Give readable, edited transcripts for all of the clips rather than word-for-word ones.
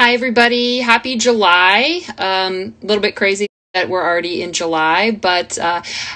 Hi, everybody. Happy July. A little bit crazy that we're already in July, but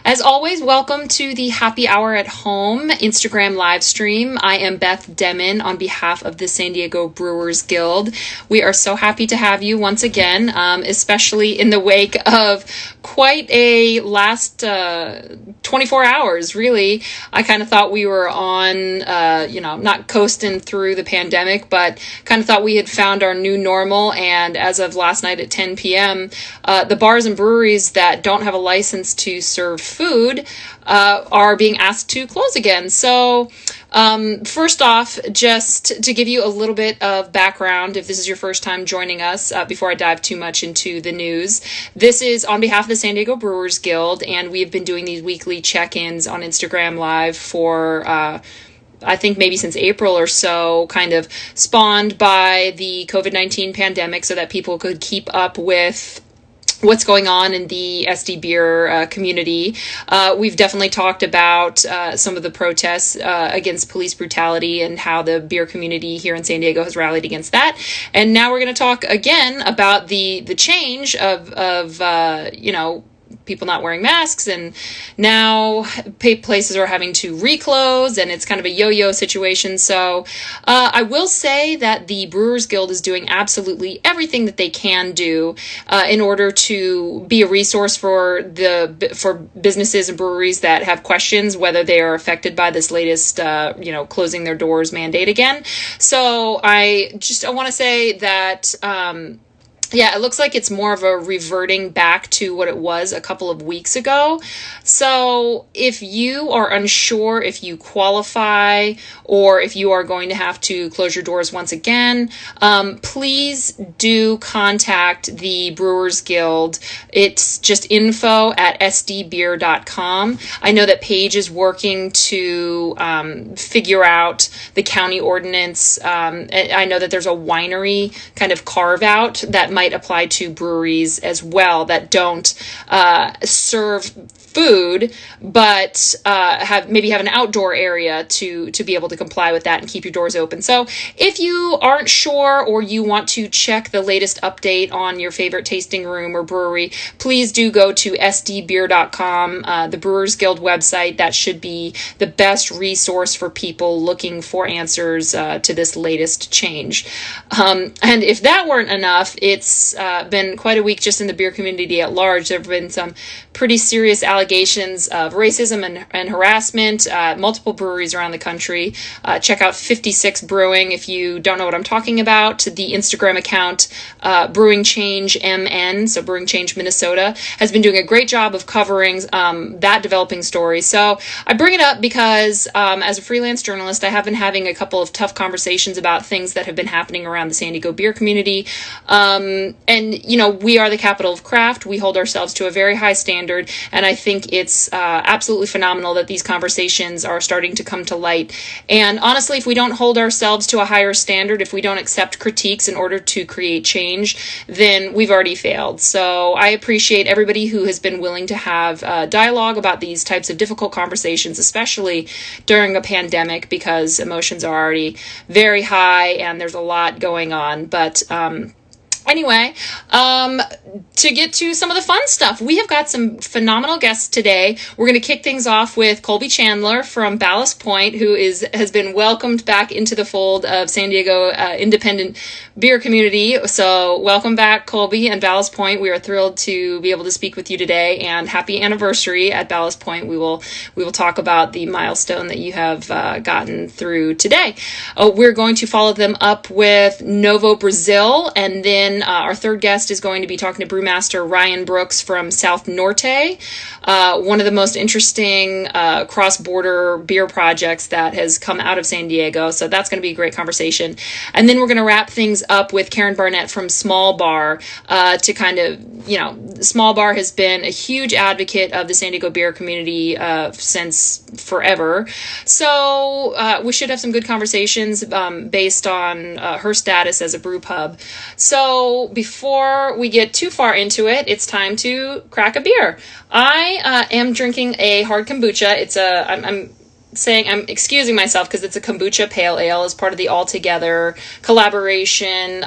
as always, welcome to the Happy Hour at Home Instagram live stream. I am Beth Demon on behalf of the San Diego Brewers Guild. We are so happy to have you once again, especially in the wake of quite a last 24 hours, really. I kind of thought we were on, not coasting through the pandemic, but kind of thought we had found our new normal. And as of last night at 10 p.m., the bars and breweries that don't have a license to serve food are being asked to close again. So first off, just to give you a little bit of background, if this is your first time joining us, before I dive too much into the news, this is on behalf of the San Diego Brewers Guild, and we've been doing these weekly check-ins on Instagram Live for I think maybe since April or so, kind of spawned by the COVID-19 pandemic so that people could keep up with what's going on in the SD beer community. We've definitely talked about some of the protests against police brutality and how the beer community here in San Diego has rallied against that. And now we're going to talk again about the change of people not wearing masks, and now places are having to reclose, and it's kind of a yo-yo situation. So I will say that the Brewers Guild is doing absolutely everything that they can do in order to be a resource for businesses and breweries that have questions whether they are affected by this latest closing their doors mandate again. So I want to say that it looks like it's more of a reverting back to what it was a couple of weeks ago. So if you are unsure if you qualify or if you are going to have to close your doors once again, please do contact the Brewers Guild. It's just info@sdbeer.com. I know that Paige is working to figure out the county ordinance. I know that there's a winery kind of carve out that might apply to breweries as well that don't serve food, but have an outdoor area to be able to comply with that and keep your doors open. So if you aren't sure or you want to check the latest update on your favorite tasting room or brewery, please do go to sdbeer.com, the Brewers Guild website. That should be the best resource for people looking for answers to this latest change. And if that weren't enough, it's been quite a week just in the beer community at large. There have been some pretty serious allegations of racism and harassment at multiple breweries around the country. Check out 56 Brewing if you don't know what I'm talking about. The Instagram account, Brewing Change MN, so Brewing Change Minnesota, has been doing a great job of covering that developing story. So I bring it up because as a freelance journalist, I have been having a couple of tough conversations about things that have been happening around the San Diego beer community. And, we are the capital of craft. We hold ourselves to a very high standard, and I think it's absolutely phenomenal that these conversations are starting to come to light. And honestly, if we don't hold ourselves to a higher standard, if we don't accept critiques in order to create change, then we've already failed. So I appreciate everybody who has been willing to have dialogue about these types of difficult conversations, especially during a pandemic, because emotions are already very high and there's a lot going on. But anyway, to get to some of the fun stuff, we have got some phenomenal guests today. We're going to kick things off with Colby Chandler from Ballast Point, who has been welcomed back into the fold of San Diego independent beer community. So welcome back, Colby and Ballast Point. We are thrilled to be able to speak with you today, and happy anniversary at Ballast Point. We will talk about the milestone that you have gotten through today. We're going to follow them up with Novo Brazil, and then our third guest is going to be talking to brewmaster Ryan Brooks from South Norte, one of the most interesting cross-border beer projects that has come out of San Diego. So that's going to be a great conversation. And then we're going to wrap things up with Karen Barnett from Small Bar to kind of, Small Bar has been a huge advocate of the San Diego beer community since forever. So we should have some good conversations based on her status as a brew pub. So before we get too far into it, it's time to crack a beer. I am drinking a hard kombucha. I'm excusing myself because it's a kombucha pale ale as part of the All Together collaboration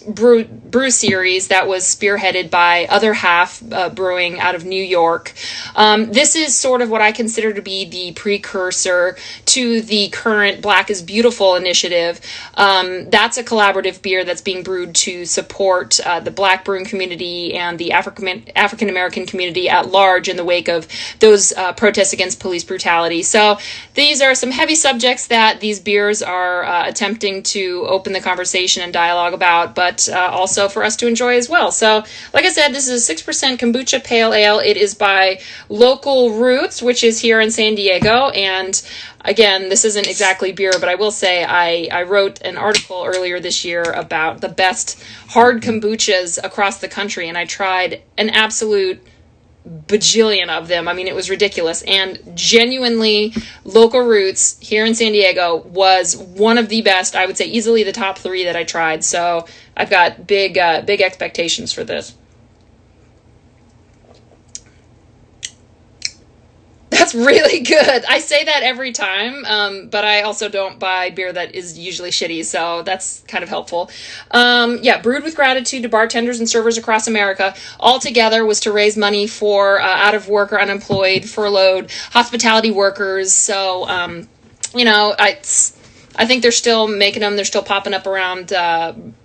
brew series that was spearheaded by Other Half Brewing out of New York. This is sort of what I consider to be the precursor to the current Black is Beautiful initiative. That's a collaborative beer that's being brewed to support the Black brewing community and the African American community at large in the wake of those protests against police brutality. So these are some heavy subjects that these beers are attempting to open the conversation and dialogue about, but also for us to enjoy as well. So, like I said, this is a 6% kombucha pale ale. It is by Local Roots, which is here in San Diego. And again, this isn't exactly beer, but I will say I wrote an article earlier this year about the best hard kombuchas across the country, and I tried an absolute bajillion of them. I mean, it was ridiculous. And genuinely, Local Roots here in San Diego was one of the best. I would say easily the top 3 that I tried. So I've got big expectations for this. That's really good. I say that every time, but I also don't buy beer that is usually shitty, so that's kind of helpful. Brewed with gratitude to bartenders and servers across America. All together was to raise money for out of work or unemployed, furloughed hospitality workers. So, I think they're still making them. They're still popping up around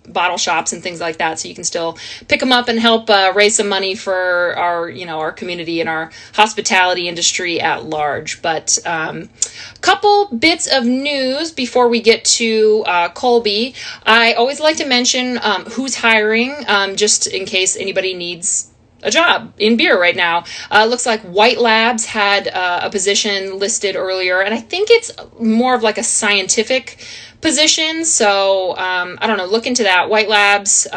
bottle shops and things like that, so you can still pick them up and help raise some money for our community and our hospitality industry at large. But couple bits of news before we get to Colby. I always like to mention who's hiring, just in case anybody needs a job in beer right now. Looks like White Labs had a position listed earlier, and I think it's more of like a scientific position. So I don't know, look into that. White Labs,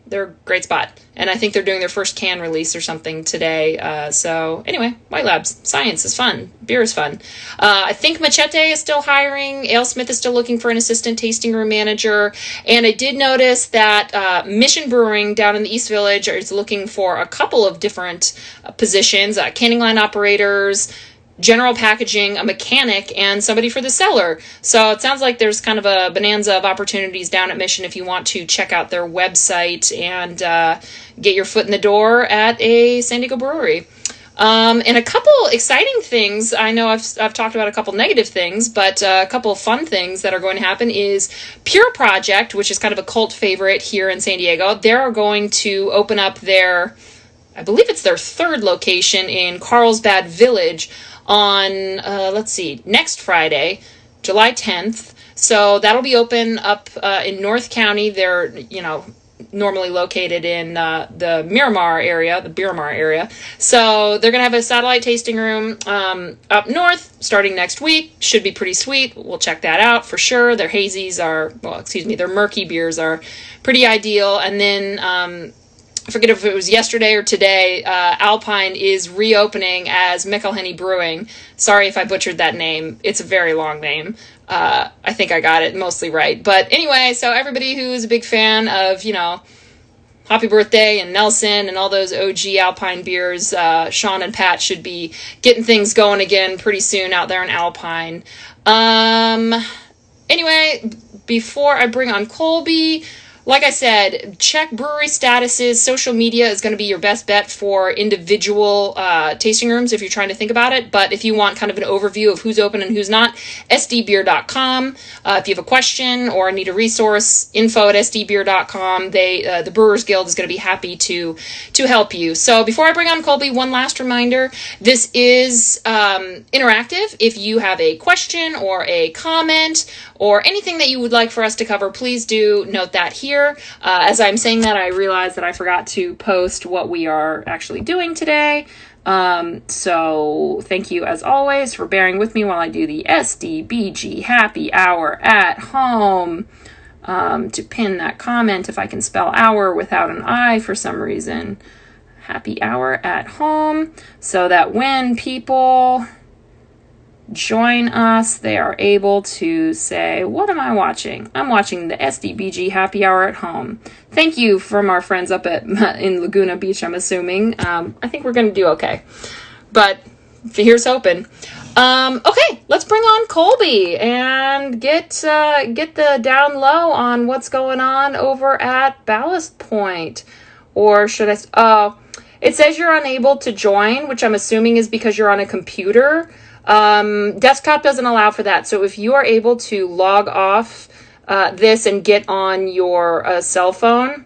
they're a great spot, and I think they're doing their first can release or something today. So anyway, White Labs, science is fun, beer is fun. I think Machete is still hiring. AleSmith is still looking for an assistant tasting room manager, and I did notice that Mission Brewing down in the East Village is looking for a couple of different positions, canning line operators, general packaging, a mechanic, and somebody for the cellar. So it sounds like there's kind of a bonanza of opportunities down at Mission if you want to check out their website and get your foot in the door at a San Diego brewery. And a couple exciting things. I know I've talked about a couple negative things, but a couple fun things that are going to happen is Pure Project, which is kind of a cult favorite here in San Diego. They're going to open up I believe it's their 3rd location in Carlsbad Village on, next Friday, July 10th. So that'll be open up in North County. They're, normally located in the Miramar area. So they're going to have a satellite tasting room up north starting next week. Should be pretty sweet. We'll check that out for sure. Their hazies their murky beers are pretty ideal. And then I forget if it was yesterday or today, Alpine is reopening as McElhenney Brewing. Sorry if I butchered that name. It's a very long name. I think I got it mostly right. But anyway, so everybody who's a big fan of, Happy Birthday and Nelson and all those OG Alpine beers, Sean and Pat should be getting things going again pretty soon out there in Alpine. Anyway, before I bring on Colby, like I said, check brewery statuses. Social media is going to be your best bet for individual tasting rooms if you're trying to think about it. But if you want kind of an overview of who's open and who's not, sdbeer.com. If you have a question or need a resource, info@sdbeer.com. The Brewers Guild is going to be happy to help you. So before I bring on Colby, one last reminder. This is interactive. If you have a question or a comment or anything that you would like for us to cover, please do note that here. As I'm saying that, I realized that I forgot to post what we are actually doing today. So thank you as always for bearing with me while I do the SDBG happy hour at home. To pin that comment, if I can spell hour without an I for some reason. Happy hour at home, so that when people join us, they are able to say, what am I watching? I'm watching the SDBG happy hour at home. Thank you from our friends up in Laguna Beach, I'm assuming. I think we're going to do okay. But here's hoping. Okay, let's bring on Colby and get the down low on what's going on over at Ballast Point. Or should I? Oh, it says you're unable to join, which I'm assuming is because you're on a computer. Desktop doesn't allow for that. So if you are able to log off this and get on your cell phone,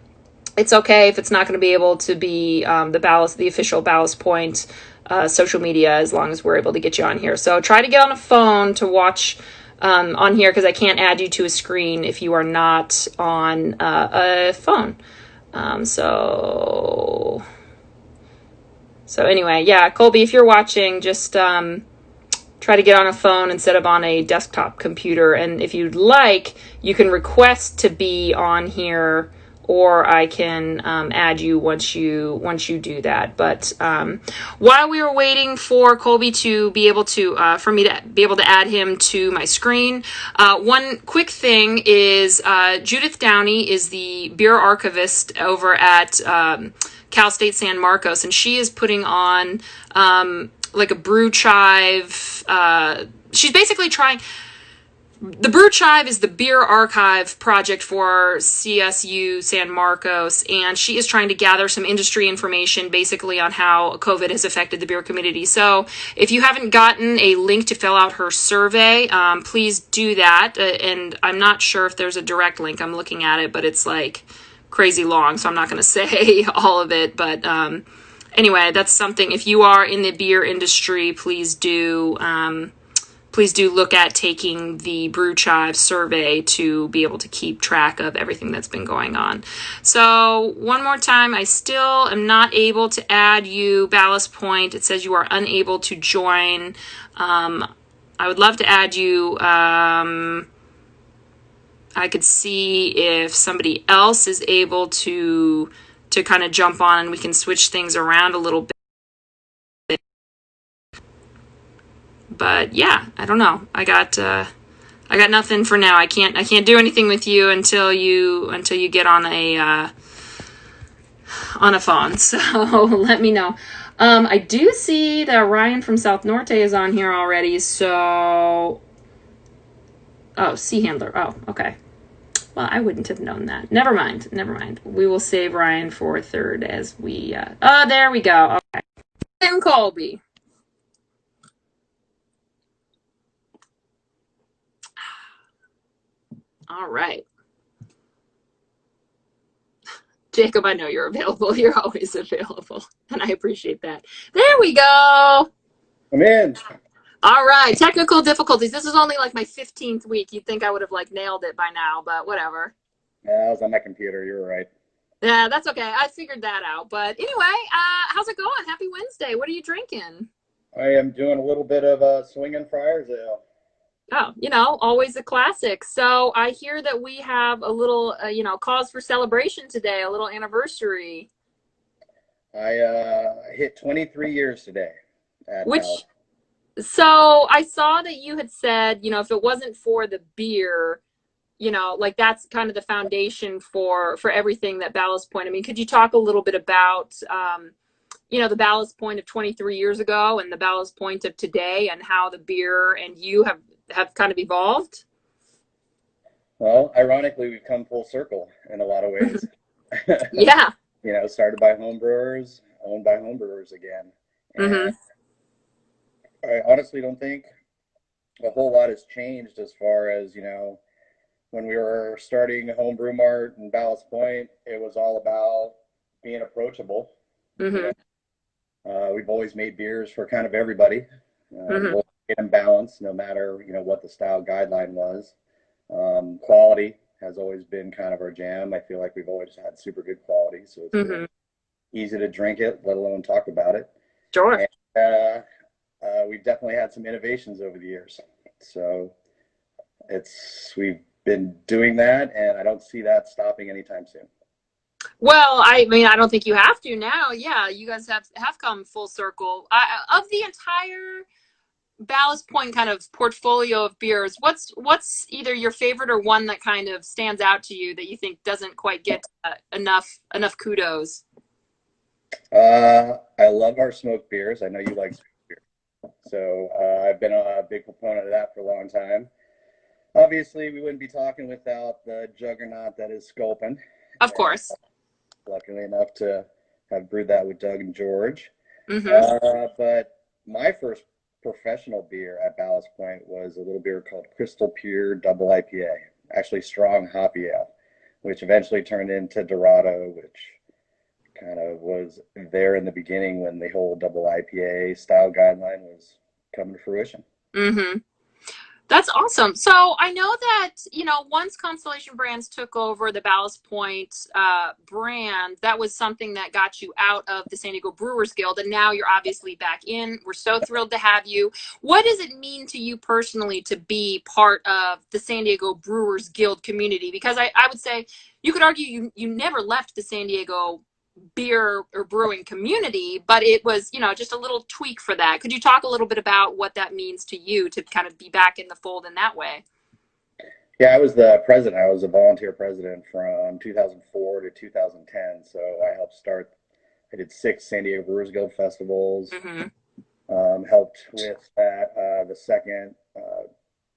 it's okay if it's not going to be able to be the official Ballast Point social media, as long as we're able to get you on here. So try to get on a phone to watch on here, because I can't add you to a screen if you are not on a phone. So anyway, yeah, Colby, if you're watching, just try to get on a phone instead of on a desktop computer. And if you'd like, you can request to be on here, or I can add you once you do that. But while we were waiting for Colby to be able to, for me to be able to add him to my screen, one quick thing is Judith Downey is the beer archivist over at Cal State San Marcos, and she is putting on like a brew chive. She's basically trying. The Brew Chive is the beer archive project for CSU San Marcos, and she is trying to gather some industry information basically on how COVID has affected the beer community. So if you haven't gotten a link to fill out her survey, please do that. And I'm not sure if there's a direct link. I'm looking at it, but it's like crazy long, so I'm not going to say all of it. But anyway, that's something. If you are in the beer industry, please do look at taking the Brew Chive survey to be able to keep track of everything that's been going on. So one more time, I still am not able to add you, Ballast Point. It says you are unable to join. I would love to add you. I could see if somebody else is able to kind of jump on, and we can switch things around a little bit. But yeah, I don't know. I got nothing for now. I can't do anything with you until you get on a phone. So let me know. I do see that Ryan from South Norte is on here already. So, Sea Handler. Oh, okay. Well, I wouldn't have known that. Never mind. We will save Ryan for third as we. There we go. Okay. And Colby. All right. Jacob, I know you're available. You're always available, and I appreciate that. There we go. I'm in. All right. Technical difficulties. This is only like my 15th week. You'd think I would have like nailed it by now, but whatever. I was on my computer. You're right. Yeah, that's okay. I figured that out. But anyway, how's it going? Happy Wednesday. What are you drinking? I am doing a little bit of swinging Friars Ale. Oh, always a classic. So I hear that we have a little, cause for celebration today, a little anniversary. I hit 23 years today. Which, so I saw that you had said, if it wasn't for the beer, like that's kind of the foundation for everything that Ballast Point. I mean, could you talk a little bit about, the Ballast Point of 23 years ago and the Ballast Point of today, and how the beer and you have kind of evolved? Well, ironically, we've come full circle in a lot of ways. Yeah. Started by home brewers, owned by home brewers again. And I honestly don't think a whole lot has changed as far as, when we were starting Home Brew Mart and Ballast Point, it was all about being approachable. We've always made beers for kind of everybody. We've always made them balanced, no matter what the style guideline was. Quality has always been kind of our jam. I feel like we've always had super good quality, so it's really easy to drink it, let alone talk about it. Sure. And, we've definitely had some innovations over the years. So we've been doing that, and I don't see that stopping anytime soon. Well, I mean, I don't think you have to now. Yeah, you guys have come full circle. Of the entire Ballast Point kind of portfolio of beers, what's either your favorite or one that kind of stands out to you that you think doesn't quite get enough kudos? I love our smoked beers. I know you like smoked beer. So I've been a big proponent of that for a long time. Obviously, we wouldn't be talking without the juggernaut that is Sculpin. Of course. Luckily enough to have brewed that with Doug and George. Mm-hmm. But my first professional beer at Ballast Point was a little beer called Crystal Pure Double IPA, actually strong hoppy ale, which eventually turned into Dorado, which kind of was there in the beginning when the whole double IPA style guideline was coming to fruition. Mm-hmm. That's awesome. So I know that, once Constellation Brands took over the Ballast Point brand, that was something that got you out of the San Diego Brewers Guild. And now you're obviously back in. We're so thrilled to have you. What does it mean to you personally to be part of the San Diego Brewers Guild community? Because I would say you could argue you never left the San Diego beer or brewing community, but it was, just a little tweak for that. Could you talk a little bit about what that means to you to kind of be back in the fold in that way? Yeah, I was the president. I was a volunteer president from 2004 to 2010. So I helped start, I did 6 San Diego Brewers Guild festivals, Mm-hmm. helped with that, the second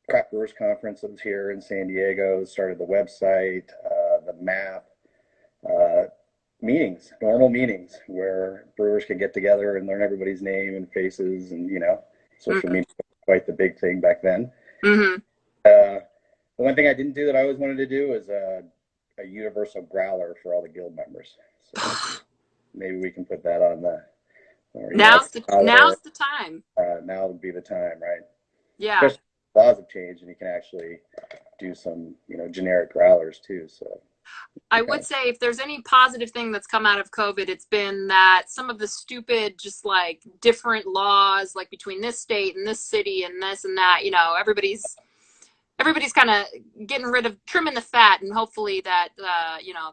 Craft Brewers Conference that was here in San Diego, started the website, the map, uh, meetings, normal meetings where brewers could get together and learn everybody's name and faces, and social Mm-hmm. media was quite the big thing back then. Mm-hmm. Uh, the one thing I didn't do that I always wanted to do was a universal growler for all the guild members. So maybe we can put that on the, or Now's the time. now would be the time, right? Yeah. Especially if laws have changed and you can actually do some, generic growlers too. So I kind would of, say if there's any positive thing that's come out of COVID, it's been that some of the stupid, just like different laws, like between this state and this city and this and that, everybody's kind of getting rid of trimming the fat, and hopefully that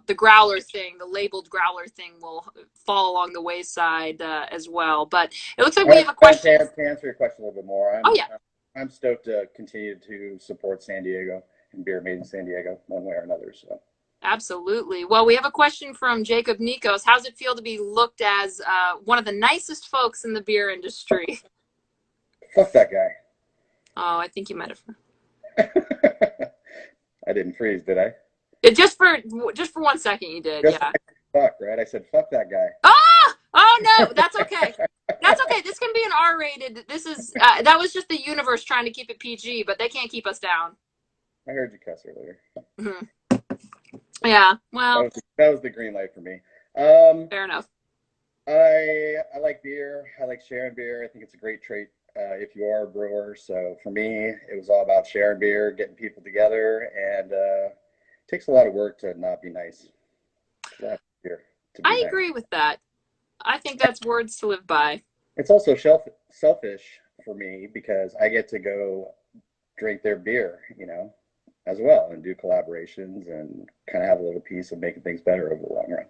the growler thing, the labeled growler thing, will fall along the wayside as well. But it looks like we have a question. to answer your question a little bit more, Oh yeah, I'm stoked to continue to support San Diego and beer made in San Diego one way or another. So absolutely. Well, we have a question from Jacob Nikos. How's it feel to be looked as one of the nicest folks in the beer industry? fuck that guy. Oh, I think you might have. I didn't freeze, did I? Just for 1 second, you did. Just Yeah. fuck, right? I said fuck that guy. Oh no, that's okay. That's okay. This can be an R-rated. This is that was just the universe trying to keep it PG, but they can't keep us down. I heard you cuss earlier. Mm-hmm. Yeah. Well, That was the green light for me. fair enough. I like beer. I like sharing beer. I think it's a great trait if you are a brewer. So for me, it was all about sharing beer, getting people together, and it takes a lot of work to not be nice. To beer to be I nice. agree with that. I think that's words to live by. It's also selfish for me because I get to go drink their beer, as well, and do collaborations and kind of have a little piece of making things better over the long run.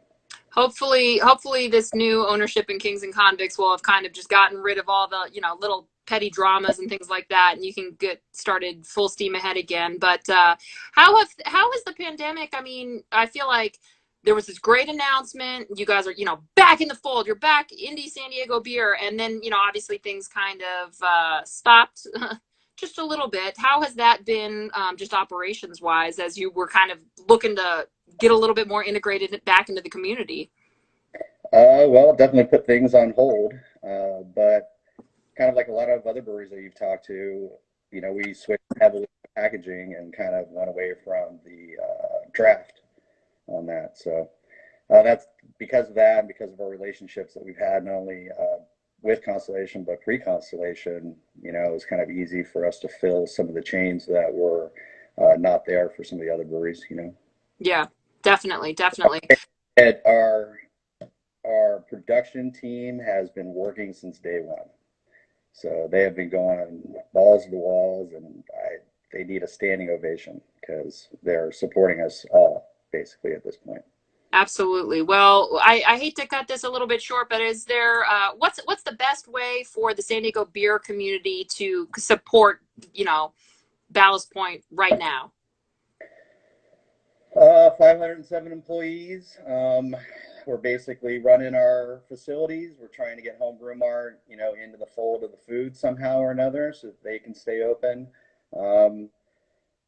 Hopefully this new ownership in Kings and Convicts will have kind of just gotten rid of all the, little petty dramas and things like that, and you can get started full steam ahead again. But how has the pandemic? I mean, I feel like there was this great announcement. You guys are, back in the fold. You're back, Indie San Diego beer, and then, obviously things kind of stopped just a little bit. How has that been, just operations wise, as you were kind of looking to get a little bit more integrated back into the community? Well, definitely put things on hold, but kind of like a lot of other breweries that you've talked to, we switched heavily to packaging and kind of went away from the draft on that. So that's because of that, and because of our relationships that we've had, not only with Constellation but pre-Constellation. It was kind of easy for us to fill some of the chains that were not there for some of the other breweries. Yeah, definitely. And our production team has been working since day one. So they have been going balls to the walls, and they need a standing ovation because they're supporting us all basically at this point. Absolutely. Well, I hate to cut this a little bit short, but is there what's the best way for the San Diego beer community to support, Ballast Point right now? 507 employees. We're basically running our facilities. We're trying to get Homebrew Mart, into the fold of the food somehow or another, so that they can stay open. Um,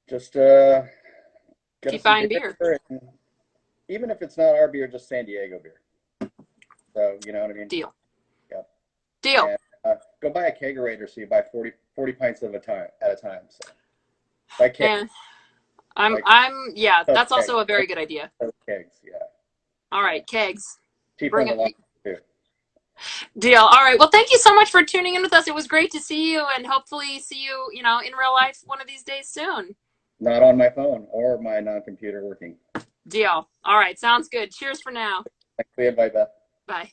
just get Keep us some buying beer, beer. and even if it's not our beer, just San Diego beer. So you know what I mean? Deal. Yep. Deal. And go buy a kegerator so you buy 40 pints of a time at a time. So by keg, And like yeah, toast that's kegs, also a very good idea. toast kegs. Yeah, All yeah. right, kegs. Cheaper in Bring the long it. run, too. Deal. All right. Well, thank you so much for tuning in with us. It was great to see you and hopefully see you, in real life one of these days soon. Not on my phone or my non-computer working. Deal. All right. Sounds good. Cheers for now. Thanks for the invite, Beth. Bye.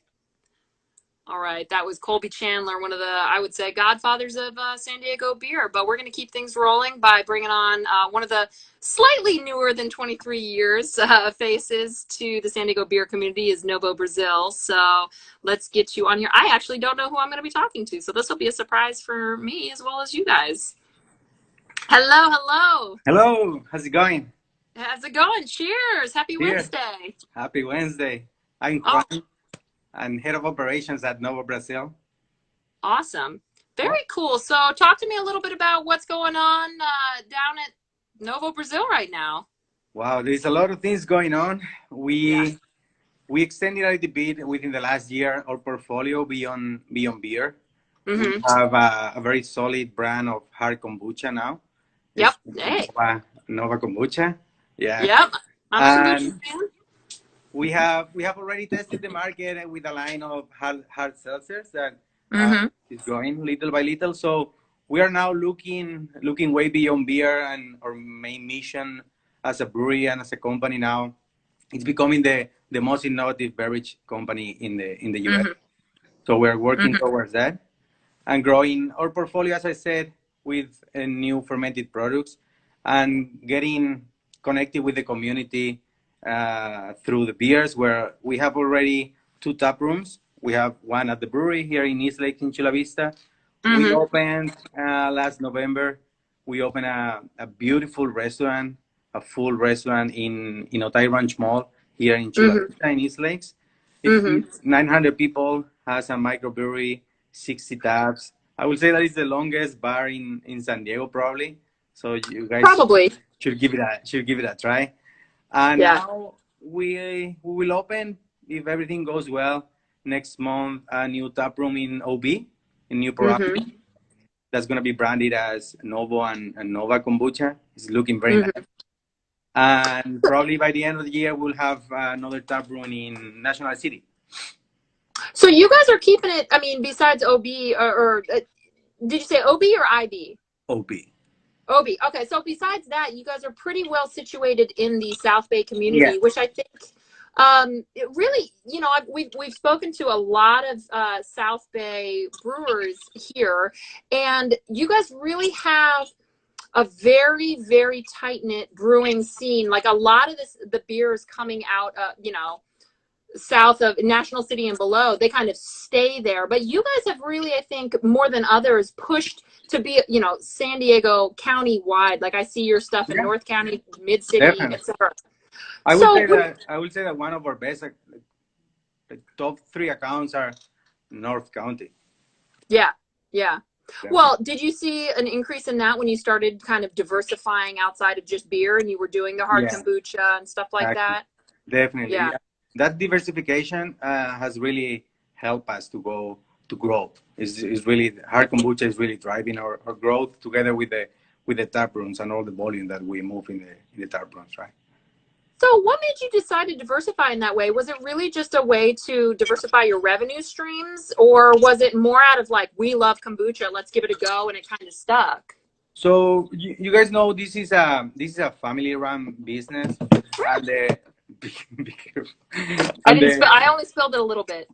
All right, that was Colby Chandler, one of the, I would say, godfathers of San Diego beer. But we're going to keep things rolling by bringing on one of the slightly newer than 23 years faces to the San Diego beer community is Novo Brazil. So let's get you on here. I actually don't know who I'm going to be talking to, so this will be a surprise for me as well as you guys. Hello, hello. Hello, how's it going? How's it going? Cheers. Happy Here, Wednesday. happy Wednesday. I'm Oh, Juan. I'm head of operations at Novo Brazil. awesome. Oh, Very cool. So talk to me a little bit about what's going on down at Novo Brazil right now. wow, there's a lot of things going on. Yeah. We extended a little bit within the last year our portfolio beyond beer. We Mm-hmm. have a very solid brand of hard kombucha now. Yep. It's Hey. Nova Kombucha. Yeah. Yep. I'm a kombucha And fan. we have already tested the market with a line of hard seltzers that Mm-hmm. is growing little by little. So we are now looking way beyond beer, and our main mission as a brewery and as a company now, it's becoming the most innovative beverage company in the US. Mm-hmm. So we're working Mm-hmm. towards that and growing our portfolio, as I said, with new fermented products and getting connected with the community through the beers, where we have already two tap rooms. We have one at the brewery here in East Lake in Chula Vista. We Mm-hmm. opened last November. We opened a beautiful restaurant, a full restaurant in Otay Ranch Mall here in Chula Mm-hmm. Vista in East Lakes. It Mm-hmm. fits 900 people, has a microbrewery, 60 taps. I would say that is the longest bar in San Diego, probably. So you guys Probably. should give it a try. And Yeah. now we will open, if everything goes well, next month a new tap room in OB in Newport Island. Mm-hmm. That's gonna be branded as Novo and Nova Kombucha. It's looking very nice. Mm-hmm. And probably by the end of the year, we'll have another tap room in National City. So you guys are keeping it, I mean, besides OB or did you say OB or IB? OB. OB. Okay, so besides that, you guys are pretty well situated in the South Bay Yeah. community, which I think it really, we've spoken to a lot of South Bay brewers here, and you guys really have a very, very tight knit brewing scene. Like a lot of the beers coming out, south of National City and below, they kind of stay there. But you guys have really, I think, more than others, pushed to be, San Diego County wide. Like I see your stuff in Yeah, North County, Mid City, definitely. etc. I would So say that one of our best, the top three accounts are North County. yeah, yeah. Definitely. Well, did you see an increase in that when you started kind of diversifying outside of just beer and you were doing the hard Yeah, kombucha and stuff like actually, that? definitely. Yeah. Yeah. That diversification has really helped us to grow. Is really hard kombucha is really driving our growth together with the tap rooms and all the volume that we move in the tap rooms, right? So what made you decide to diversify in that way? Was it really just a way to diversify your revenue streams, or was it more out of like, we love kombucha, let's give it a go, and it kind of stuck? So you guys know this is a family-run business, and the be careful. I And didn't the spill. I only spilled it a little bit.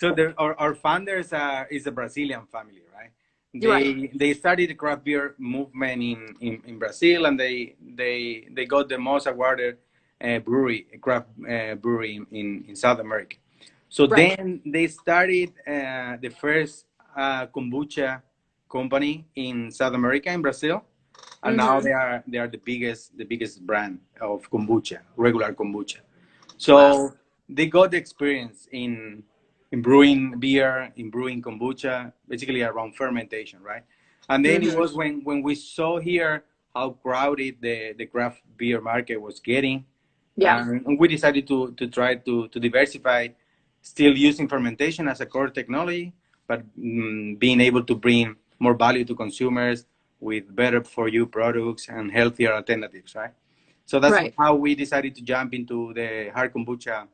so our founders is a Brazilian family, right? You're right. They started the craft beer movement in Brazil, and they got the most awarded craft brewery in South America. So Right. then they started the first kombucha company in South America, in Brazil. and now they are the biggest brand of kombucha, regular kombucha. So Wow. they got the experience in brewing beer, in brewing kombucha, basically around fermentation, right? And then it was when we saw here how crowded the craft beer market was getting, Yeah. and we decided to try to diversify, still using fermentation as a core technology, but being able to bring more value to consumers with better for you products and healthier alternatives, right? So that's Right. how we decided to jump into the hard kombucha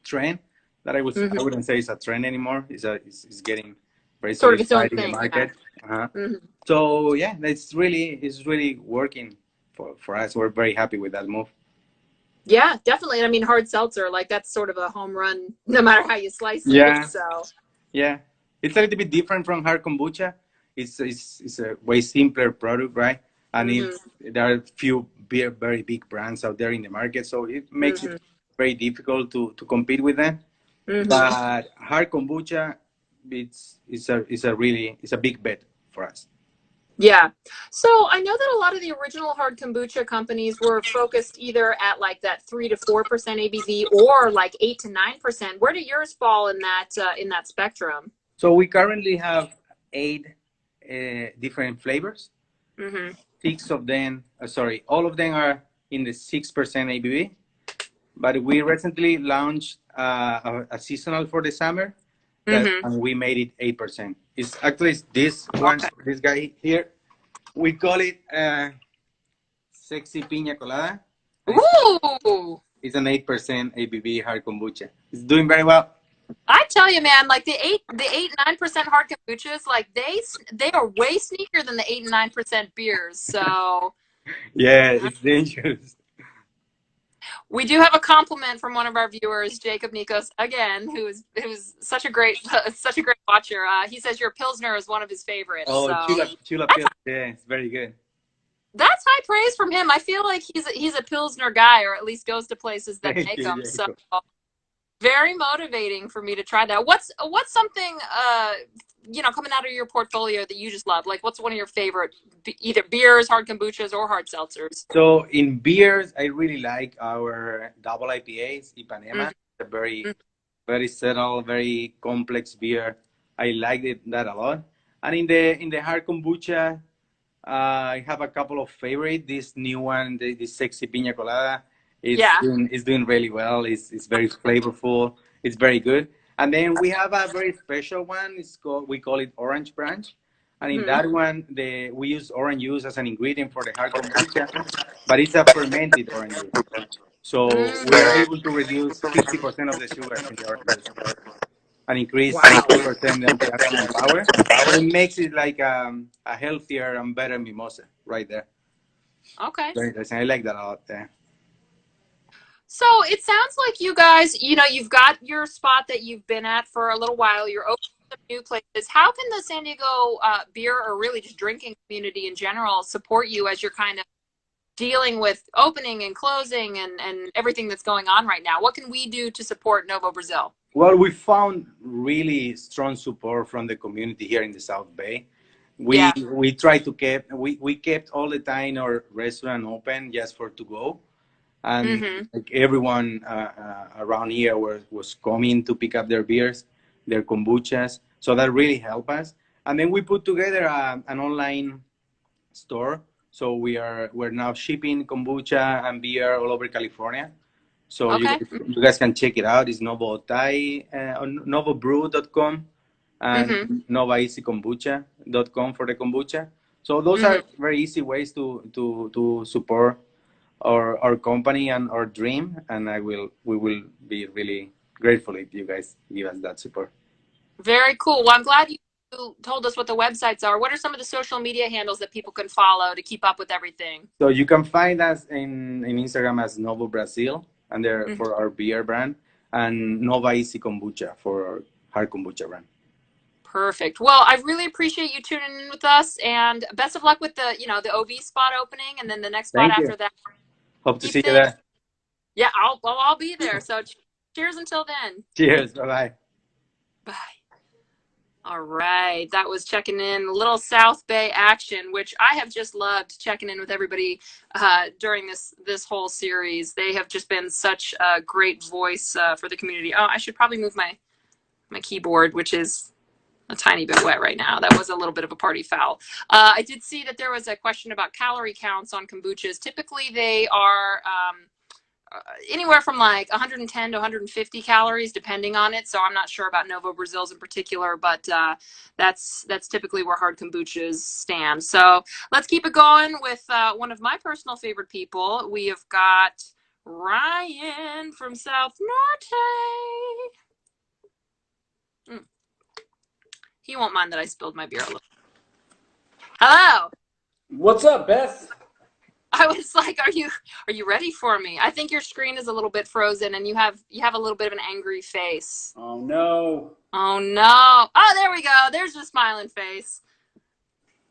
trend. That I wouldn't say it's a trend anymore. It's getting very Sort of its own solidified in the thing. Yeah. market. So yeah, it's really working for us. We're very happy with that move. Yeah, definitely. And I mean, hard seltzer, like that's sort of a home run, no matter how you slice it. Yeah, So, yeah. It's a little bit different from hard kombucha. It's a way simpler product, right? And there are few very big brands out there in the market, so it makes it very difficult to compete with them. But hard kombucha, it's a big bet for us. yeah. So I know that a lot of the original hard kombucha companies were focused either at like that 3 to 4% ABV or like 8 to 9%. Where do yours fall in that spectrum? So we currently have 8 different flavors. Six of them, sorry, all of them are in the 6% ABV. But we recently launched a seasonal for the summer and we made it 8%. It's actually this one, Okay. this guy here. We call it Sexy Piña Colada. And Ooh. it's an 8% ABV hard kombucha. It's doing very well. I tell you, man, like the 8, 9% hard kombuchas, like they are way sneakier than the 8 and 9% beers. So Yeah, it's dangerous. we do have a compliment from one of our viewers, Jacob Nikos, again, who's such a great watcher. He says your Pilsner is one of his favorites. Oh, So Chula Pils. Yeah, it's very good. that's high praise from him. I feel like he's a Pilsner guy, or at least goes to places that Thank make you, them. So Jacob. very motivating for me to try that. What's something coming out of your portfolio that you just love? Like, what's one of your favorite either beers, hard kombuchas, or hard seltzers? So in beers, I really like our double IPAs, Ipanema. It's a very subtle, very complex beer. I like that a lot. And in the hard kombucha, I have a couple of favorite. This new one, the Sexy Piña Colada, Yeah. it's doing really well. It's very flavorful. It's very good. And then we have a very special one. We call it Orange Branch. And in that one, we use orange juice as an ingredient for the hard kombucha, but it's a fermented orange juice. So we are able to reduce 50% of the sugars in the orange juice and increase Wow. 60% the antioxidant power. So it makes it like a healthier and better mimosa right there. Okay. Very interesting. I like that a lot. Yeah. So it sounds like you guys, you've got your spot that you've been at for a little while. You're opening some new places. How can the San Diego beer, or really just drinking community in general, support you as you're kind of dealing with opening and closing and everything that's going on right now? What can we do to support Novo Brazil? Well, we found really strong support from the community here in the South Bay. We try to we kept all the time our restaurant open just for to go, and like everyone around here was coming to pick up their beers, their kombuchas. So that really helped us. And then we put together an online store. So we're now shipping kombucha and beer all over California. So Okay. you guys can check it out. It's novobrew.com and novaeasykombucha.com for the kombucha. So those are very easy ways to support our company and our dream. And we will be really grateful if you guys give us that support. Very cool. Well, I'm glad you told us what the websites are. What are some of the social media handles that people can follow to keep up with everything? So you can find us in Instagram as Novo Brazil, and there for our beer brand, and Nova Easy Kombucha for our hard kombucha brand. Perfect. Well, I really appreciate you tuning in with us, and best of luck with the OV spot opening, and then the next spot after that. Hope to see you there. Yeah, I'll be there. So cheers until then. Cheers. Bye-bye. Bye. All right. That was checking in a little South Bay action, which I have just loved checking in with everybody during this whole series. They have just been such a great voice for the community. Oh, I should probably move my keyboard, which is a tiny bit wet right now. That was a little bit of a party foul. I did see that there was a question about calorie counts on kombuchas. Typically, they are anywhere from like 110 to 150 calories, depending on it. So I'm not sure about Novo Brazils in particular, but that's typically where hard kombuchas stand. So let's keep it going with one of my personal favorite people. We have got Ryan from South Norte. He won't mind that I spilled my beer a little. Hello. What's up, Beth? I was like, are you ready for me? I think your screen is a little bit frozen and you have a little bit of an angry face. Oh no. Oh no. Oh, there we go. There's your smiling face.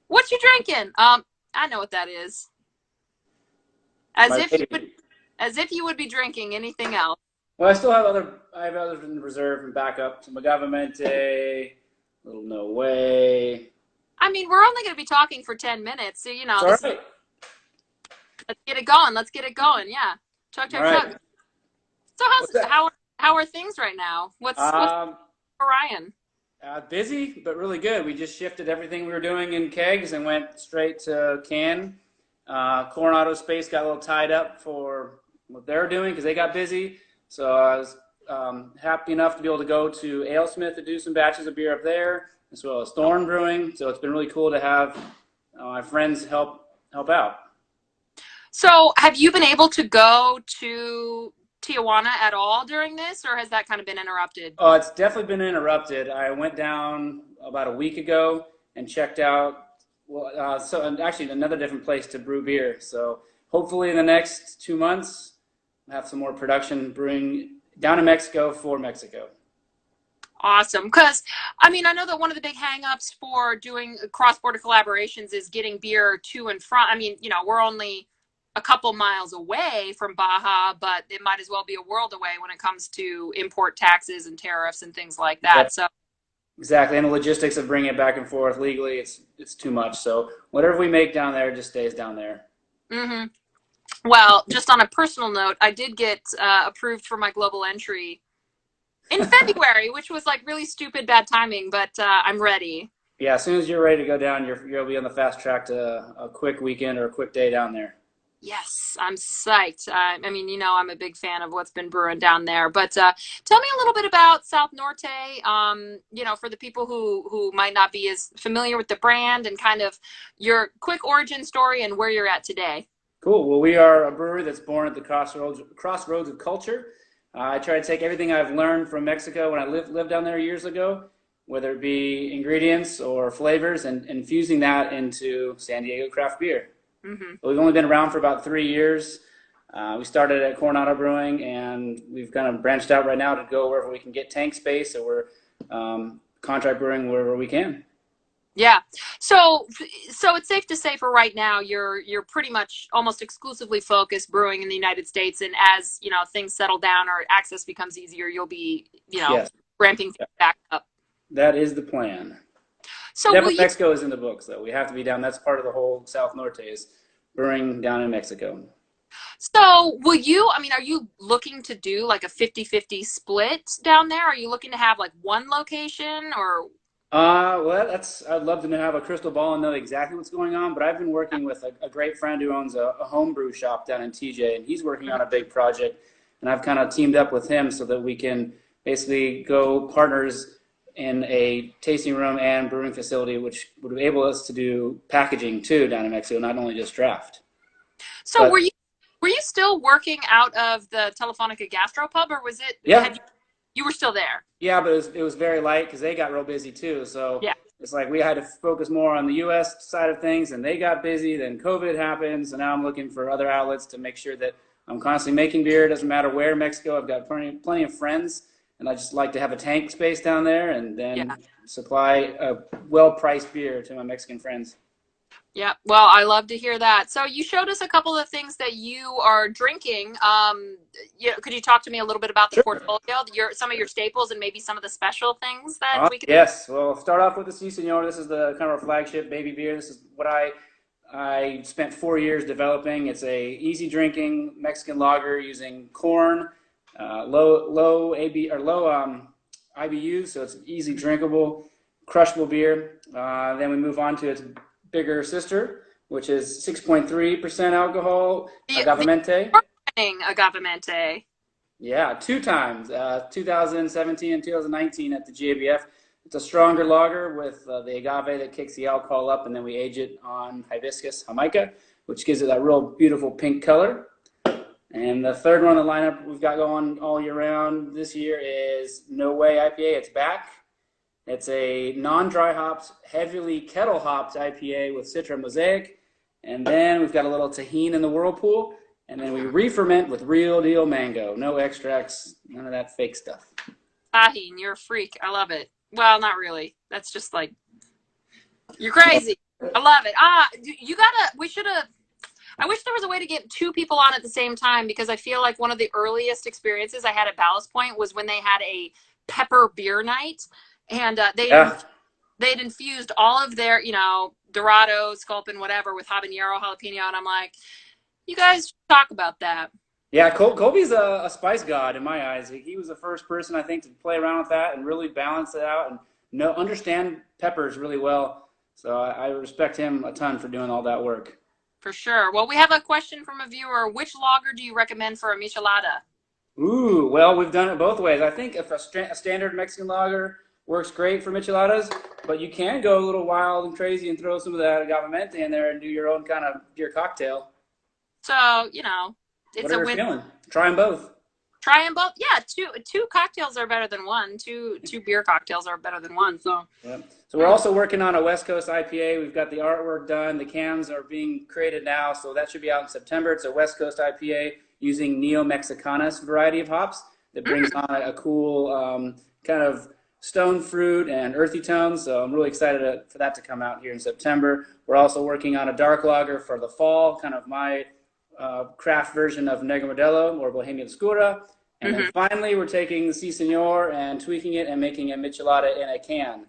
What you drinking? I know what that is. As if you would be drinking anything else. Well, I have others in reserve and backup. Some Agavamente, little No Way. I mean, we're only going to be talking for 10 minutes, so It's all right. Let's get it going. Let's get it going. Yeah. Chug. Right. So how are things right now? What's Ryan? Busy, but really good. We just shifted everything we were doing in kegs and went straight to can. Coronado Space got a little tied up for what they're doing because they got busy. So I was happy enough to be able to go to AleSmith to do some batches of beer up there, as well as Thorn Brewing. So it's been really cool to have my friends help out. So have you been able to go to Tijuana at all during this, or has that kind of been interrupted? Oh, it's definitely been interrupted. I went down about a week ago and checked out, actually another different place to brew beer. So hopefully in the next 2 months, we'll have some more production brewing down in Mexico for Mexico. Awesome. Because, I mean, I know that one of the big hangups for doing cross-border collaborations is getting beer to and from. I mean, we're only a couple miles away from Baja, but it might as well be a world away when it comes to import taxes and tariffs and things like that. Yeah. So exactly, and the logistics of bringing it back and forth legally, it's too much. So whatever we make down there just stays down there. Mm-hmm. Well, just on a personal note, I did get approved for my global entry in February, which was like really stupid, bad timing, but I'm ready. Yeah, as soon as you're ready to go down, you'll be on the fast track to a quick weekend or a quick day down there. Yes, I'm psyched. I mean, I'm a big fan of what's been brewing down there. But tell me a little bit about South Norte. For the people who might not be as familiar with the brand and kind of your quick origin story and where you're at today. Cool. Well, we are a brewery that's born at the crossroads of culture. I try to take everything I've learned from Mexico when I lived down there years ago, whether it be ingredients or flavors, and infusing that into San Diego craft beer. Mm-hmm. We've only been around for about 3 years. We started at Coronado Brewing, and we've kind of branched out right now to go wherever we can get tank space, or we're contract brewing wherever we can. Yeah. So it's safe to say for right now, you're pretty much almost exclusively focused brewing in the United States, and as things settle down or access becomes easier, you'll be Yes. ramping things back up. That is the plan. So Mexico is in the books, though. We have to be down. That's part of the whole South Norte is brewing down in Mexico. So are you looking to do like a 50-50 split down there? Are you looking to have like one location or? Well, I'd love to have a crystal ball and know exactly what's going on, but I've been working with a great friend who owns a homebrew shop down in TJ, and he's working on a big project, and I've kind of teamed up with him so that we can basically go partners in a tasting room and brewing facility, which would enable us to do packaging too down in Mexico, not only just draft. So were you still working out of the Telefonica Gastropub, or was it? Yeah. You were still there. Yeah, but it was very light because they got real busy too. So yeah. It's like we had to focus more on the U.S. side of things, and they got busy. Then COVID happened, so now I'm looking for other outlets to make sure that I'm constantly making beer. It doesn't matter where in Mexico. I've got plenty of friends, and I just like to have a tank space down there and then supply a well-priced beer to my Mexican friends. Yeah, well, I love to hear that. So you showed us a couple of things that you are drinking. Could you talk to me a little bit about the Sure. portfolio, some of your staples, and maybe some of the special things that we could? Yes. Well, I'll start off with the Sí Señor. This is the kind of our flagship baby beer. This is what I spent 4 years developing. It's a easy drinking Mexican lager using corn, low IBU, so it's easy drinkable, crushable beer. Then we move on to its bigger sister, which is 6.3% alcohol, Agavamente. Agavamente. Yeah, 2 times, 2017 and 2019 at the GABF. It's a stronger lager with the agave that kicks the alcohol up, and then we age it on hibiscus jamaica, which gives it that real beautiful pink color. And the third one on the lineup we've got going all year round this year is No Way IPA. It's back. It's a non-dry hopped, heavily kettle hopped IPA with Citra Mosaic. And then we've got a little tahini in the whirlpool. And then we re-ferment with real deal mango. No extracts, none of that fake stuff. Tahine, you're a freak. I love it. Well, not really. That's just like, you're crazy. I love it. I wish there was a way to get two people on at the same time, because I feel like one of the earliest experiences I had at Ballast Point was when they had a pepper beer night, and they'd infused all of their, Dorado, Sculpin, whatever, with habanero, jalapeno, and I'm like, you guys should talk about that. Yeah, Colby's a spice god in my eyes. He was the first person, I think, to play around with that and really balance it out and understand peppers really well. So I respect him a ton for doing all that work. For sure. Well, we have a question from a viewer. Which lager do you recommend for a michelada? Ooh, well, we've done it both ways. I think if a standard Mexican lager works great for micheladas, but you can go a little wild and crazy and throw some of that agavamente in there and do your own kind of beer cocktail. So, it's whatever a win. You're feeling. Try them both. Try them both. Yeah, two cocktails are better than one. Two beer cocktails are better than one. So. Yep. So we're also working on a West Coast IPA. We've got the artwork done. The cans are being created now, so that should be out in September. It's a West Coast IPA using Neo-Mexicanas variety of hops that brings on a cool kind of stone fruit and earthy tones. So I'm really excited for that to come out here in September. We're also working on a dark lager for the fall, kind of my craft version of Negro Modelo or Bohemia Oscura. And then finally, we're taking the Sí Señor and tweaking it and making a michelada in a can.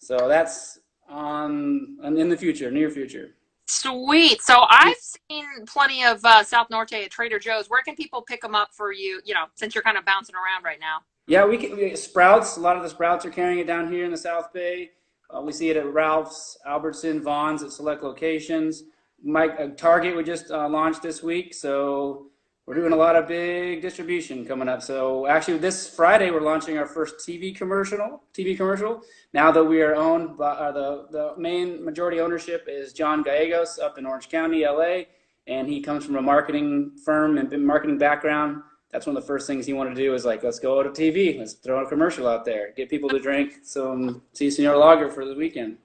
So that's in the future, near future. Sweet. So I've seen plenty of South Norte at Trader Joe's. Where can people pick them up for you, since you're kind of bouncing around right now? Yeah, we Sprouts. A lot of the Sprouts are carrying it down here in the South Bay. We see it at Ralph's, Albertson, Vaughn's at select locations. Target we just launched this week, so we're doing a lot of big distribution coming up. So actually this Friday we're launching our first TV commercial. Now that we are owned by the main majority ownership is John Gallegos up in Orange County, LA, and he comes from a marketing firm and marketing background. That's one of the first things he wanted to do is like, let's go to TV, let's throw a commercial out there, get people to drink some Sí Señor lager for the weekend.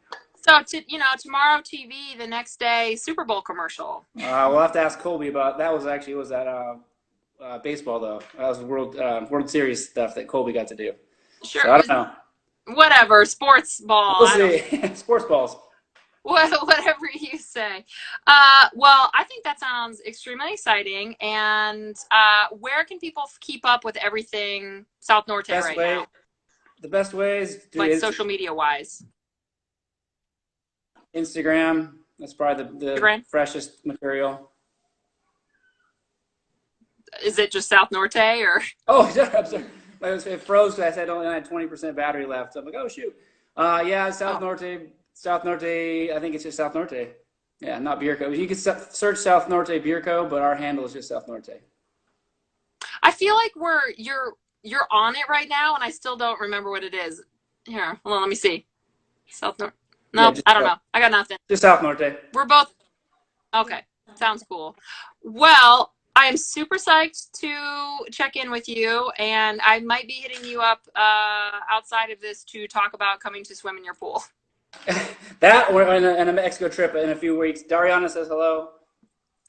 So, tomorrow TV, the next day, Super Bowl commercial. We'll have to ask Colby about that. Was that baseball, though. That was World Series stuff that Colby got to do. Sure. So I don't know. Whatever. Sports ball. We'll see. Sports balls. Whatever you say. Well, I think that sounds extremely exciting. And where can people keep up with everything South Norte now? The best way is social media wise. Instagram. That's probably the freshest material. Is it just South Norte or? Oh, I'm sorry. It froze because I said I only had 20% battery left. So I'm like, oh shoot. Yeah, South Norte. South Norte. I think it's just South Norte. Yeah, not Beer Co. You can search South Norte Beer Co, but our handle is just South Norte. I feel like you're on it right now, and I still don't remember what it is. Here, hold on, let me see. South Norte. No, yeah, I don't know. I got nothing. Just South Norte. We're both okay. Sounds cool. Well, I am super psyched to check in with you, and I might be hitting you up outside of this to talk about coming to swim in your pool. That or in a Mexico trip in a few weeks. Dariana says hello.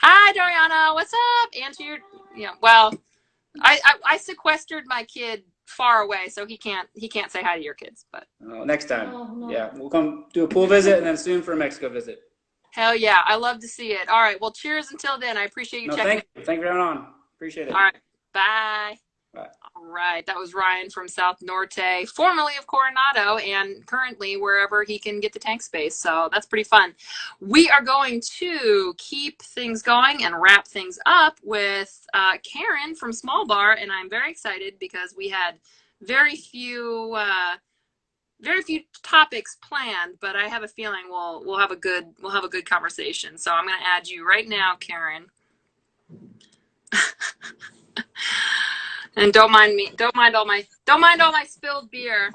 Hi, Dariana. What's up? And to your, well, I sequestered my kid far away, so he can't say hi to your kids. But next time, yeah, we'll come do a pool visit and then soon for a Mexico visit. Hell yeah. I love to see it. All right. Well, cheers until then. I appreciate you checking. Thank you. Thank you for having on. Appreciate it. All right. Bye. Bye. All right. That was Ryan from South Norte, formerly of Coronado, and currently wherever he can get the tank space. So that's pretty fun. We are going to keep things going and wrap things up with Karen from Small Bar, and I'm very excited because we had very few topics planned, but I have a feeling we'll have a good conversation. So I'm going to add you right now, Karen. And don't mind all my spilled beer.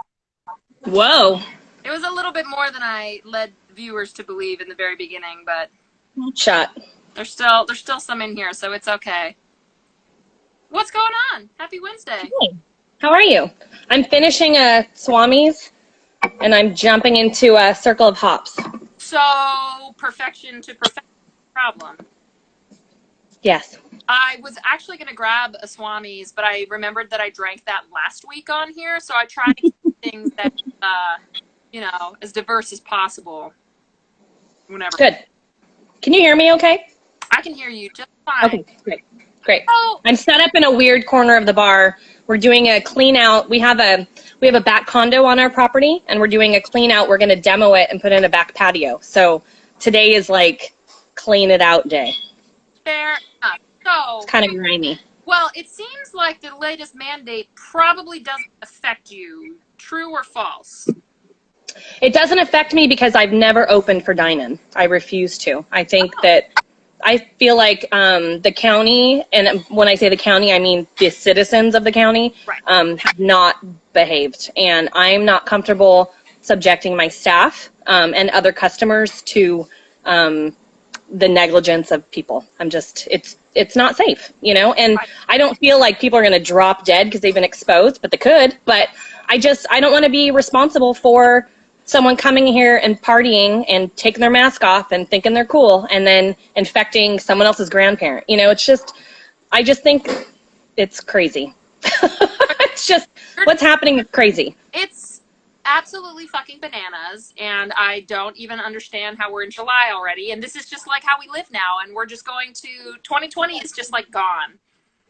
Whoa. It was a little bit more than I led viewers to believe in the very beginning, but Shot. there's still some in here, so it's okay. What's going on? Happy Wednesday. Hey, how are you? I'm finishing a Swami's, and I'm jumping into a Circle of Hops. So perfection to perfection problem. Yes. I was actually going to grab a Swami's, but I remembered that I drank that last week on here, so I tried to keep things that, as diverse as possible. Whenever. Good. Can you hear me okay? I can hear you just fine. Okay, great. Oh, I'm set up in a weird corner of the bar. We're doing a clean out. We have a back condo on our property, and we're doing a clean out. We're going to demo it and put in a back patio. So today is like clean it out day. fair enough. So, It's kind of grimy. well, it seems like the latest mandate probably doesn't affect you. True or false? It doesn't affect me because I've never opened for dine-in. I refuse to. I think that I feel like the county, and when I say the county, I mean the citizens of the county, Right. have not behaved. And I'm not comfortable subjecting my staff and other customers to the negligence of people. It's not safe, and Right. I don't feel like people are going to drop dead because they've been exposed, but they could. But I don't want to be responsible for someone coming here and partying and taking their mask off and thinking they're cool and then infecting someone else's grandparent. I just think it's crazy. It's just what's happening is crazy. It's absolutely fucking bananas, and I don't even understand how we're in July already, and this is just like how we live now, and we're just going to 2020 is just like gone.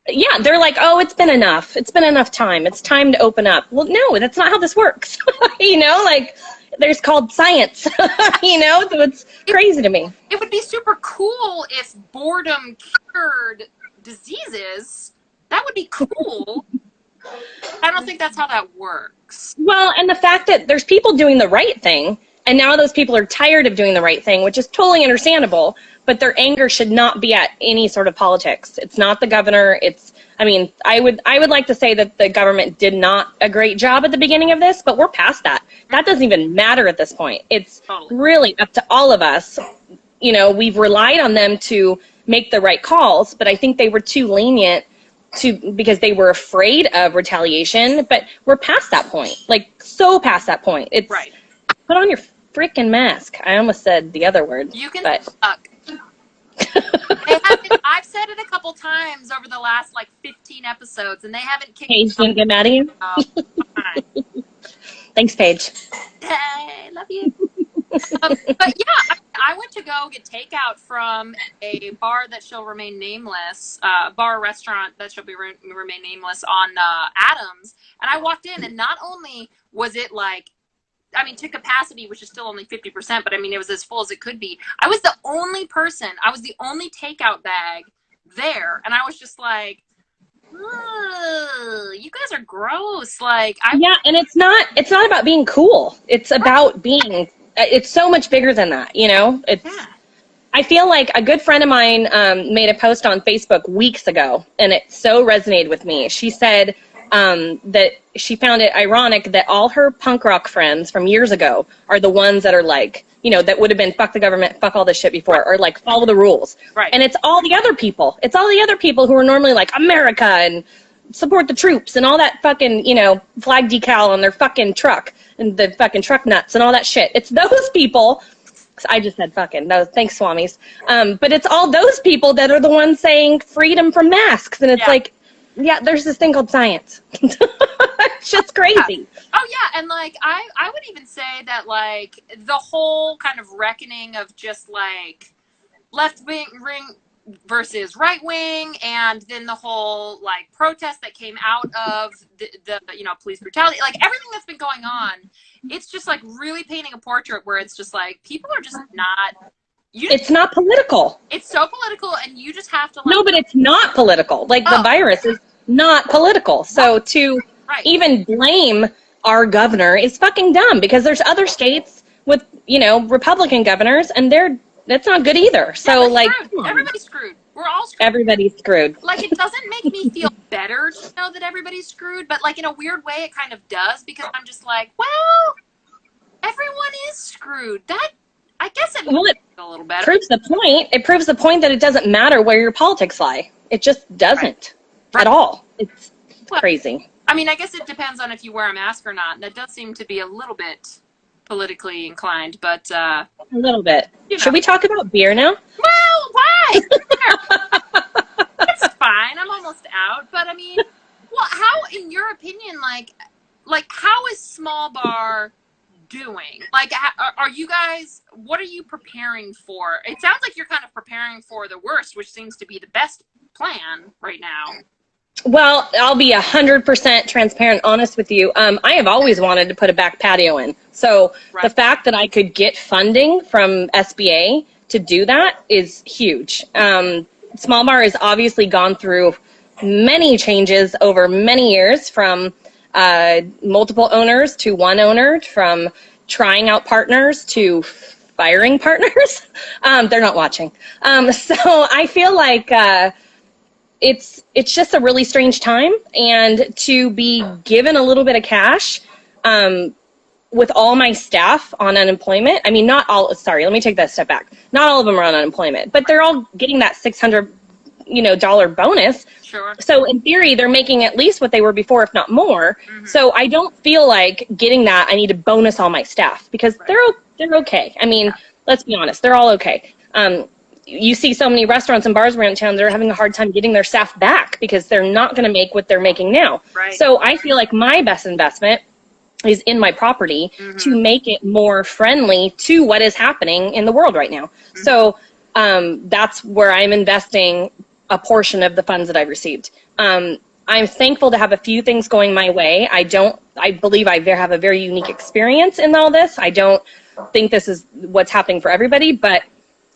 Yeah, they're like, oh, it's been enough. It's been enough time. It's time to open up. Well, no, that's not how this works. There's called science, so it's crazy to me. It would be super cool if boredom cured diseases. That would be cool. I don't think that's how that works. Well, and the fact that there's people doing the right thing, and now those people are tired of doing the right thing, which is totally understandable, but their anger should not be at any sort of politics. It's not the governor. I would like to say that the government did not a great job at the beginning of this, but we're past that. That doesn't even matter at this point. It's really up to all of us. We've relied on them to make the right calls, but I think they were too lenient because they were afraid of retaliation, but we're past that point, so past that point. It's right. Put on your freaking mask. I almost said the other word. You can but. suck. I've said it a couple times over the last 15 episodes, and they haven't kicked Paige didn't get mad at you? fine. Thanks, Paige. Hey, love you. But yeah, I went to go get takeout from a bar that shall remain nameless, bar restaurant that shall remain nameless on Adams, and I walked in, and not only was it to capacity, which is still only 50%, but it was as full as it could be. I was the only takeout bag there, and I was just like, you guys are gross. Yeah, and it's not about being cool. It's about being. It's so much bigger than that. It's. Yeah. I feel like a good friend of mine made a post on Facebook weeks ago, and it so resonated with me. She said that she found it ironic that all her punk rock friends from years ago are the ones that are that would have been fuck the government, fuck all this shit before, or follow the rules. Right. And it's all the other people. It's all the other people who are normally America and support the troops and all that fucking, flag decal on their fucking truck and the fucking truck nuts and all that shit. It's those people. I just said fucking. No, thanks, Swamis. But it's all those people that are the ones saying freedom from masks. And it's yeah, there's this thing called science. It's just crazy. Oh yeah, and like I would even say that like the whole kind of reckoning of just like left wing versus right wing, and then the whole like protest that came out of the police brutality, like everything that's been going on, it's just like really painting a portrait where it's just like people are just not. It's not political. It's so political, and you just have to. Like, no, but it's not political. Like the virus is not political. So to even blame our governor is fucking dumb, because there's other states with Republican governors, and that's not good either. So like everybody's screwed. We're all screwed. Everybody's screwed. Like, it doesn't make me feel better to know that everybody's screwed, but like in a weird way it kind of does, because I'm just like, well, everyone is screwed. That I guess it makes me feel a little better. Proves the point. It proves the point that it doesn't matter where your politics lie. It just doesn't at all. It's crazy. I mean, I guess it depends on if you wear a mask or not. And that does seem to be a little bit politically inclined, but a little bit. Should we talk about beer now? Well, why? It's fine. I'm almost out. But I mean, well, how, in your opinion, like how is Small Bar doing? Like, are you guys, what are you preparing for? It sounds like you're kind of preparing for the worst, which seems to be the best plan right now. Well, I'll be 100% transparent, honest with you. I have always wanted to put a back patio in. So the fact that I could get funding from SBA to do that is huge. Small Bar has obviously gone through many changes over many years, from multiple owners to one owner, from trying out partners to firing partners. They're not watching. So I feel like it's just a really strange time, and to be given a little bit of cash with all my staff on unemployment. I mean, not all, sorry, let me take that a step back. Not all of them are on unemployment, but they're all getting that $600 dollar bonus. Sure. So in theory, they're making at least what they were before, if not more. Mm-hmm. So I don't feel like getting that I need to bonus all my staff, because they're okay. I mean, let's be honest, they're all okay. You see so many restaurants and bars around town that are having a hard time getting their staff back because they're not going to make what they're making now. Right. So I feel like my best investment is in my property to make it more friendly to what is happening in the world right now. So that's where I'm investing a portion of the funds that I've received. I'm thankful to have a few things going my way. I believe I have a very unique experience in all this. I don't think this is what's happening for everybody, but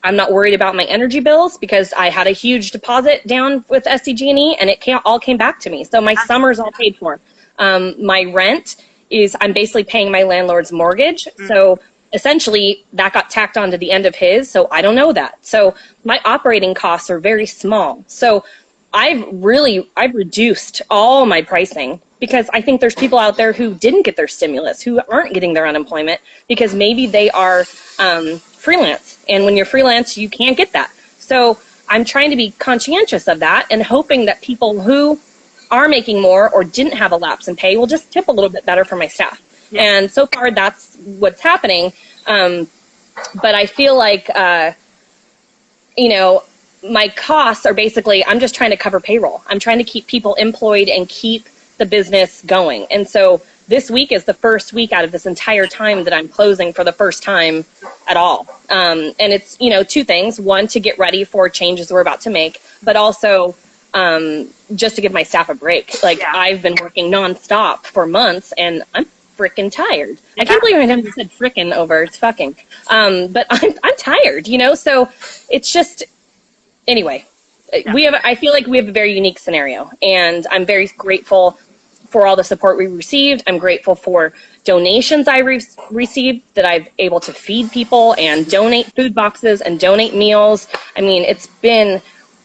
I'm not worried about my energy bills, because I had a huge deposit down with SDG&E, and it all came back to me. So my summer's all paid for. My rent is, I'm basically paying my landlord's mortgage. So essentially that got tacked on to the end of his. So I don't know that. So my operating costs are very small. So I've reduced all my pricing, because I think there's people out there who didn't get their stimulus, who aren't getting their unemployment, because maybe they are freelance. And when you're freelance, you can't get that. So I'm trying to be conscientious of that, and hoping that people who are making more or didn't have a lapse in pay will just tip a little bit better for my staff. Yeah. And so far, that's what's happening. But I feel like, my costs are basically, I'm just trying to cover payroll. I'm trying to keep people employed and keep the business going. And so this week is the first week out of this entire time that I'm closing for the first time at all. And it's, two things. One, to get ready for changes we're about to make, but also just to give my staff a break. Like, I've been working nonstop for months, and I'm freaking tired. I can't believe I never said frickin' over. It's fucking. But I'm tired, so it's just, anyway, I feel like we have a very unique scenario, and I'm very grateful for all the support we received. I'm grateful for donations I received, that I'm able to feed people and donate food boxes and donate meals. I mean, it's been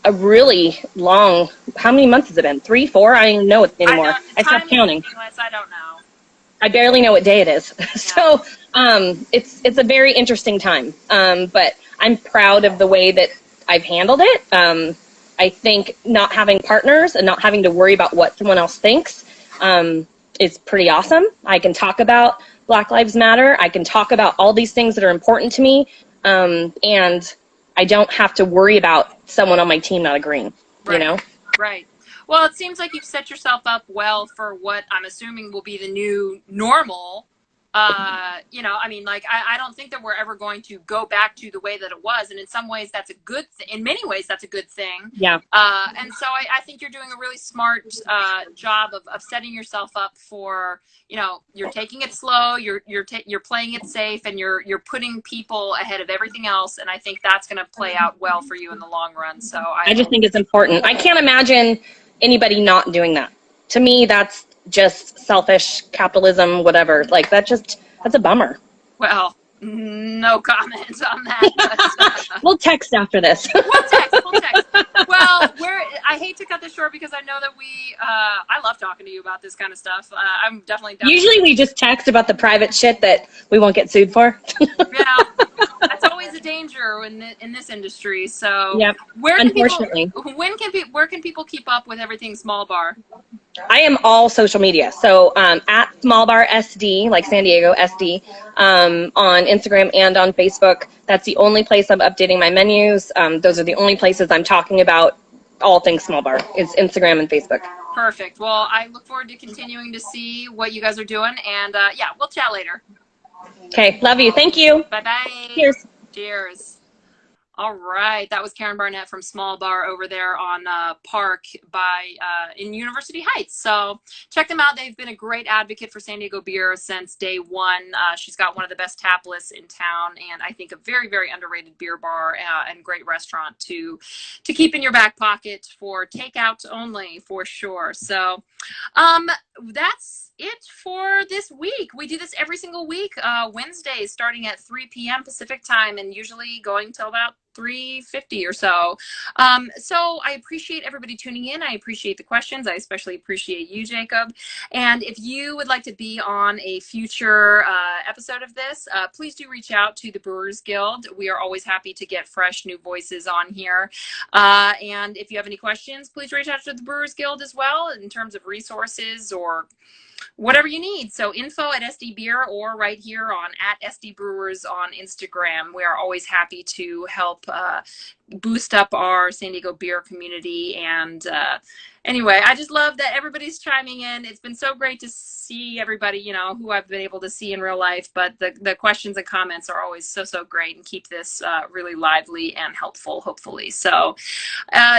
a really long, how many months has it been? 3, 4? I don't even know it anymore. I stopped counting. I don't know. I barely know what day it is. Yeah. So it's a very interesting time. But I'm proud of the way that I've handled it. I think not having partners and not having to worry about what someone else thinks is pretty awesome. I can talk about Black Lives Matter. I can talk about all these things that are important to me. And I don't have to worry about someone on my team not agreeing, Right. Right. Well, it seems like you've set yourself up well for what I'm assuming will be the new normal. You know, I mean, like, I don't think that we're ever going to go back to the way that it was. And in some ways, that's a good thing. In many ways, that's a good thing. Yeah. And so I think you're doing a really smart job of setting yourself up for, you know, you're taking it slow, you're playing it safe, and you're putting people ahead of everything else. And I think that's going to play out well for you in the long run. So I just think it's important. I can't imagine anybody not doing that. To me, that's just selfish capitalism, whatever. Like, that's a bummer. Well, no comment on that. But, We'll text after this. We'll text. Well, I hate to cut this short because I know that I love talking to you about this kind of stuff. I'm definitely. Usually we just text about the private shit that we won't get sued for. Yeah, that's always a danger in this industry. So, yep. Unfortunately. Where can people keep up with everything Small Bar? I am all social media. So at Small Bar SD, like San Diego SD, on Instagram and on Facebook. That's the only place I'm updating my menus. Those are the only places I'm talking about all things Small Bar. It's Instagram and Facebook. Perfect. Well, I look forward to continuing to see what you guys are doing. And yeah, we'll chat later. Okay. Love you. Thank you. Bye-bye. Cheers. Cheers. All right, that was Karen Barnett from Small Bar over there on Park in University Heights. So check them out. They've been a great advocate for San Diego beer since day one. She's got one of the best tap lists in town, and I think a very, very underrated beer bar and great restaurant to keep in your back pocket for takeout only, for sure. So that's it for this week. We do this every single week, Wednesdays, starting at 3 p.m. Pacific time, and usually going till about 3:50 or so. So I appreciate everybody tuning in. I appreciate the questions. I especially appreciate you, Jacob. And if you would like to be on a future episode of this, please do reach out to the Brewers Guild. We are always happy to get fresh new voices on here. And if you have any questions, please reach out to the Brewers Guild as well in terms of resources or whatever you need. So info at SD Beer or right here on at SD Brewers on Instagram. We are always happy to help boost up our San Diego beer community. And anyway, I just love that everybody's chiming in. It's been so great to see everybody, you know, who I've been able to see in real life. But the questions and comments are always so great and keep this really lively and helpful, hopefully. So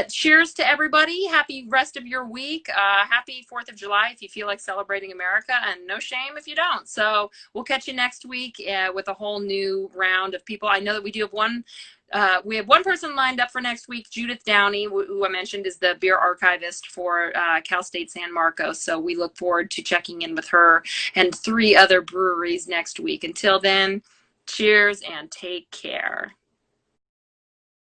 cheers to everybody. Happy rest of your week. Happy 4th of July if you feel like celebrating America, and no shame if you don't. So we'll catch you next week with a whole new round of people. I know that we do have we have one person lined up for next week, Judith Downey, who I mentioned is the beer archivist for Cal State San Marcos. So we look forward to checking in with her and 3 other breweries next week. Until then, cheers and take care.